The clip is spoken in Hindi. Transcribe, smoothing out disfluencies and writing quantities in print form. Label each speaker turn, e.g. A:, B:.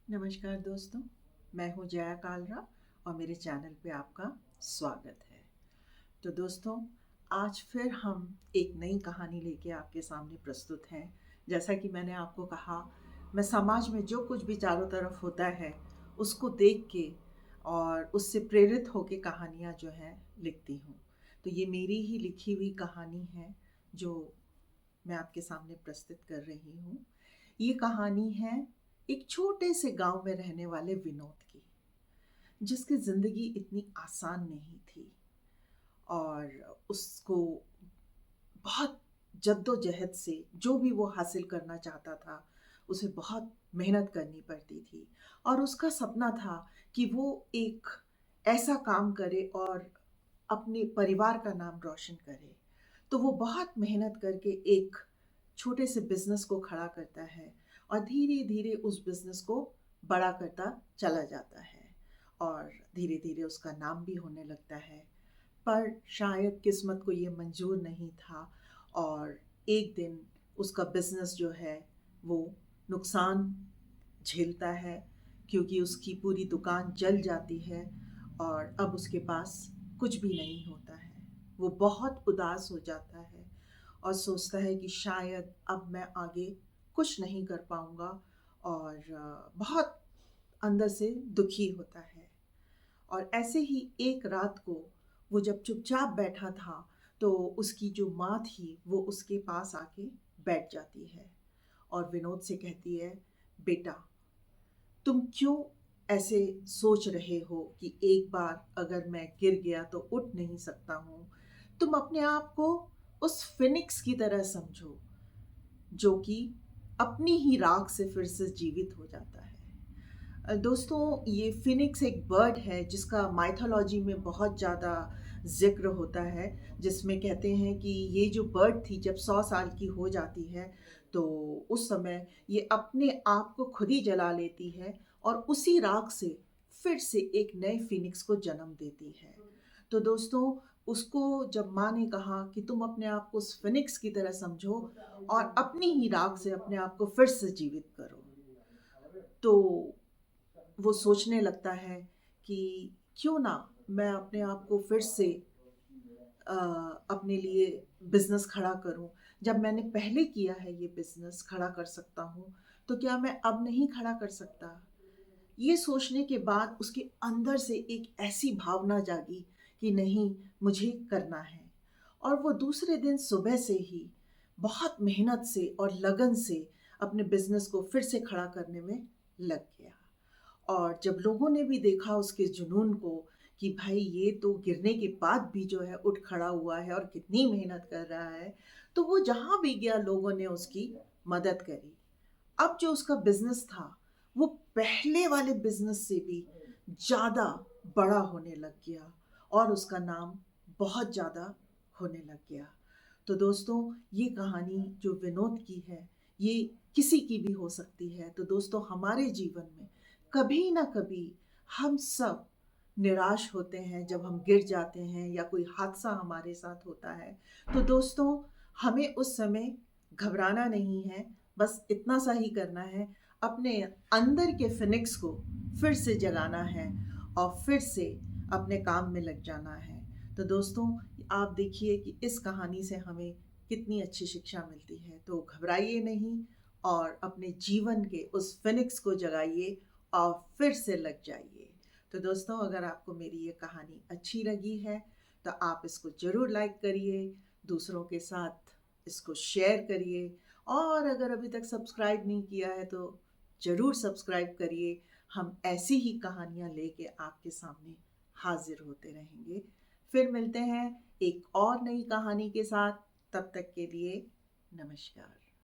A: नमस्कार दोस्तों, मैं हूँ जया कालरा और मेरे चैनल पे आपका स्वागत है। तो दोस्तों, आज फिर हम एक नई कहानी लेके आपके सामने प्रस्तुत हैं। जैसा कि मैंने आपको कहा, मैं समाज में जो कुछ भी चारों तरफ होता है, उसको देख के और उससे प्रेरित होके कहानियाँ जो हैं लिखती हूँ। तो ये मेरी ही लिखी हुई कहानी है जो मैं आपके सामने प्रस्तुत कर रही हूँ। ये कहानी है एक छोटे से गांव में रहने वाले विनोद की, जिसकी ज़िंदगी इतनी आसान नहीं थी और उसको बहुत जद्दोजहद से जो भी वो हासिल करना चाहता था, उसे बहुत मेहनत करनी पड़ती थी। और उसका सपना था कि वो एक ऐसा काम करे और अपने परिवार का नाम रोशन करे। तो वो बहुत मेहनत करके एक छोटे से बिजनेस को खड़ा करता है और धीरे धीरे उस बिजनेस को बड़ा करता चला जाता है और धीरे धीरे उसका नाम भी होने लगता है। पर शायद किस्मत को ये मंजूर नहीं था और एक दिन उसका बिजनेस जो है वो नुकसान झेलता है, क्योंकि उसकी पूरी दुकान जल जाती है और अब उसके पास कुछ भी नहीं होता है। वो बहुत उदास हो जाता है और सोचता है कि शायद अब मैं आगे कुछ नहीं कर पाऊँगा और बहुत अंदर से दुखी होता है। और ऐसे ही एक रात को वो जब चुपचाप बैठा था, तो उसकी जो माँ थी वो उसके पास आके बैठ जाती है और विनोद से कहती है, बेटा, तुम क्यों ऐसे सोच रहे हो कि एक बार अगर मैं गिर गया तो उठ नहीं सकता हूँ। तुम अपने आप को उस फिनिक्स की तरह समझो जो कि अपनी ही राख से फिर से जीवित हो जाता है। दोस्तों, ये फिनिक्स एक बर्ड है जिसका माइथोलॉजी में बहुत ज़्यादा ज़िक्र होता है, जिसमें कहते हैं कि ये जो बर्ड थी जब 100 साल की हो जाती है, तो उस समय ये अपने आप को खुद ही जला लेती है और उसी राख से फिर से एक नए फिनिक्स को जन्म देती है। तो दोस्तों, उसको जब माँ ने कहा कि तुम अपने आप को उस फिनिक्स की तरह समझो और अपनी ही राख से अपने आप को फिर से जीवित करो, तो वो सोचने लगता है कि क्यों ना मैं अपने आप को फिर से अ, अपने लिए बिजनेस खड़ा करूं। जब मैंने पहले किया है ये बिजनेस खड़ा कर सकता हूं, तो क्या मैं अब नहीं खड़ा कर सकता। ये सोचने के बाद उसके अंदर से एक ऐसी भावना जागी कि नहीं, मुझे करना है। और वो दूसरे दिन सुबह से ही बहुत मेहनत से और लगन से अपने बिजनेस को फिर से खड़ा करने में लग गया। और जब लोगों ने भी देखा उसके जुनून को कि भाई ये तो गिरने के बाद भी जो है उठ खड़ा हुआ है और कितनी मेहनत कर रहा है, तो वो जहाँ भी गया लोगों ने उसकी मदद करी। अब जो उसका बिजनेस था वो पहले वाले बिजनेस से भी ज़्यादा बड़ा होने लग गया और उसका नाम बहुत ज़्यादा होने लग गया। तो दोस्तों, ये कहानी जो विनोद की है, ये किसी की भी हो सकती है। तो दोस्तों, हमारे जीवन में कभी ना कभी हम सब निराश होते हैं जब हम गिर जाते हैं या कोई हादसा हमारे साथ होता है। तो दोस्तों, हमें उस समय घबराना नहीं है, बस इतना सा ही करना है, अपने अंदर के फिनिक्स को फिर से जगाना है और फिर से अपने काम में लग जाना है। तो दोस्तों, आप देखिए कि इस कहानी से हमें कितनी अच्छी शिक्षा मिलती है। तो घबराइए नहीं और अपने जीवन के उस फिनिक्स को जगाइए और फिर से लग जाइए। तो दोस्तों, अगर आपको मेरी ये कहानी अच्छी लगी है तो आप इसको ज़रूर लाइक करिए, दूसरों के साथ इसको शेयर करिए और अगर अभी तक सब्सक्राइब नहीं किया है तो ज़रूर सब्सक्राइब करिए। हम ऐसी ही कहानियाँ लेके आपके सामने हाजिर होते रहेंगे। फिर मिलते हैं एक और नई कहानी के साथ। तब तक के लिए नमस्कार।